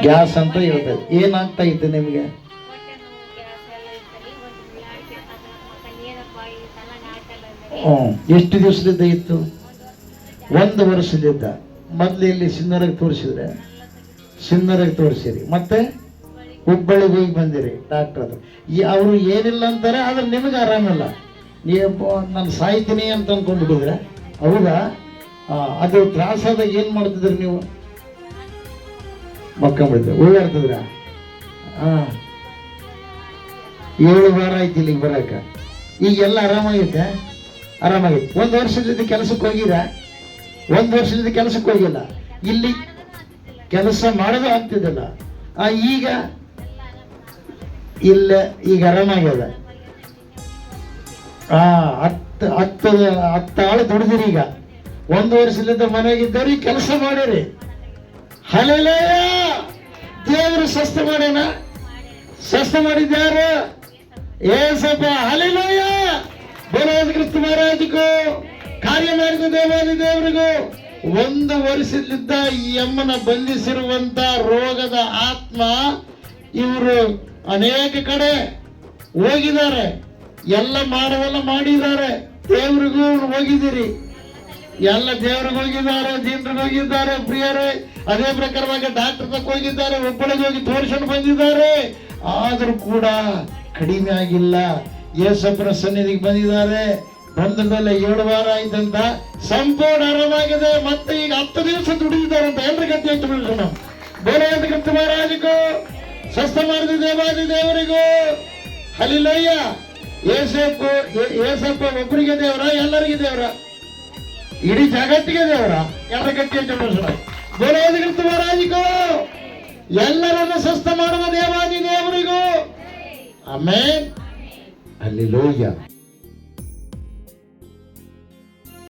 Gas ಅಂತ ಹೇಳ್ತಾರೆ. ಏನಾಗ್ತಾ ಇತ್ತು ನಿಮಗೆ? ಎಷ್ಟು ದಿವಸದಿಂದ ಇತ್ತು? 1 ವರ್ಷದಿಂದ. ಮೊದಲು ಇಲ್ಲಿ ಸಿನ್ನರಿಗೆ ತೋರಿಸಿದ್ರೆ, ಸಿನ್ನರಿಗೆ ತೋರಿಸಿರಿ, ಮತ್ತೆ ಹುಬ್ಬಳ್ಳಿಗೆ ಹೋಗಿ ಬಂದಿರಿ ಡಾಕ್ಟರ್ ಹತ್ರ. ಅವರು ಏನಿಲ್ಲ ಅಂತಾರೆ, ಆದ್ರೆ ನಿಮಗೆ ಆರಾಮಿಲ್ಲ. ನಾನು ಸಾಯ್ತೀನಿ ಅಂತ ಅಂದ್ಕೊಂಡ್ಬಿಟ್ಟಿದ್ರೆ, ಹೌದಾ? ಅದು ತ್ರಾಸಾದಾಗ ಏನು ಮಾಡ್ತಿದ್ರಿ ನೀವು? ಮಕ್ಕಂಬಿಡಿದ್ರೆ ಓಡಾಡ್ತಿದ್ರ? 7 ವಾರ ಆಯ್ತು ಇಲ್ಲಿಗೆ ಬರಕ. ಈಗೆಲ್ಲ ಆರಾಮಾಗೈತೆ? ಆರಾಮಾಗೈತೆ. 1 ವರ್ಷದಿಂದ ಕೆಲಸಕ್ಕೆ ಹೋಗಿರ? 1 ವರ್ಷದಿಂದ ಕೆಲಸಕ್ಕೆ ಹೋಗಿಲ್ಲ. ಇಲ್ಲಿ ಕೆಲಸ ಮಾಡೋದು ಆಗ್ತಿದ್ದಿಲ್ಲ. ಈಗ ಇಲ್ಲ, ಈಗ ಆರಾಮಾಗ್ಯದ. 10 ಆಳು ದುಡಿದಿರಿ. ಈಗ 1 ವರ್ಷದಿಂದ ಮನೆಗಿದ್ದವ್ರಿಗೆ ಕೆಲಸ ಮಾಡಿರಿ. ಹಲ್ಲೆಲೂಯ! ದೇವರು ಸ್ವಸ್ಥ ಮಾಡ್ಯಾನ. ಸ್ವಸ್ಥ ಮಾಡಿದ್ಯಾರು? ಏಸಪ್ಪ. ಹಲ್ಲೆಲೂಯ! ಬೋಲೋದು ಕ್ರಿಸ್ತ ಮಹಾರಾಜಗೂ, ಕಾರ್ಯ ಮಾಡಿದ ದೇವಾದಿ ದೇವರಿಗೂ. 1 ವರ್ಷದಿಂದ ಈ ಅಮ್ಮನ ಬಂಧಿಸಿರುವಂತ ರೋಗದ ಆತ್ಮ ಇವರು ಅನೇಕ ಕಡೆ ಹೋಗಿದ್ದಾರೆ. ಎಲ್ಲ ಮಾಡುವೆಲ್ಲ ಮಾಡಿದ್ದಾರೆ. ದೇವ್ರಿಗೂ ಹೋಗಿದ್ದೀರಿ, ಎಲ್ಲ ದೇವ್ರಿಗೆ ಹೋಗಿದ್ದಾರೆ, ಜನರಿಗೆ ಹೋಗಿದ್ದಾರೆ ಪ್ರಿಯರೇ. ಅದೇ ಪ್ರಕಾರವಾಗಿ ಡಾಕ್ಟರ್ ತಕ್ಕ ಹೋಗಿದ್ದಾರೆ, ಒಬ್ಬಳಿಗೆ ಹೋಗಿ ತೋರಿಸ್ಕೊಂಡು ಬಂದಿದ್ದಾರೆ. ಆದರೂ ಕೂಡ ಕಡಿಮೆ ಆಗಿಲ್ಲ. ಯೇಸಪ್ಪನ ಸನ್ನಿಧಿಗೆ ಬಂದಿದ್ದಾರೆ. ಬಂದ ಮೇಲೆ 7 ವಾರ ಆಯ್ತಂತ, ಸಂಪೂರ್ಣ ಆರಾಮಾಗಿದೆ. ಮತ್ತೆ ಈಗ 10 ದಿವಸ ದುಡಿದಿದ್ದಾರೆ ಅಂತ ಎಲ್ರಿಗೂ ಗತಿ ಆಯ್ತು. ನಾವು ಬೋಲೋದು ಕ್ರಿಸ್ತ ಮಹಾರಾಜಗೂ, ಸ್ವಸ್ಥ ಮಾಡಿದ ದೇವಾದಿ ದೇವರಿಗೂ. ಹಲ್ಲೆಲೂಯ! ಏಸಪ್ಪ ಒಬ್ಬರಿಗೆ ದೇವರ? ಎಲ್ಲರಿಗೆ ದೇವರ? ಇಡೀ ಜಗತ್ತಿಗೆ ದೇವರ? ಎಲ್ಲರ ಗತಿ ಆಯ್ತು. ಬೋಲೋದು ಕ್ರಿಸ್ತ ಮಹಾರಾಜಗೂ, ಎಲ್ಲರನ್ನು ಸ್ವಸ್ಥ ಮಾಡುವ ದೇವಾದಿ ದೇವರಿಗೂ. ಆಮೆನ್. ಹಲ್ಲೆಲೂಯ.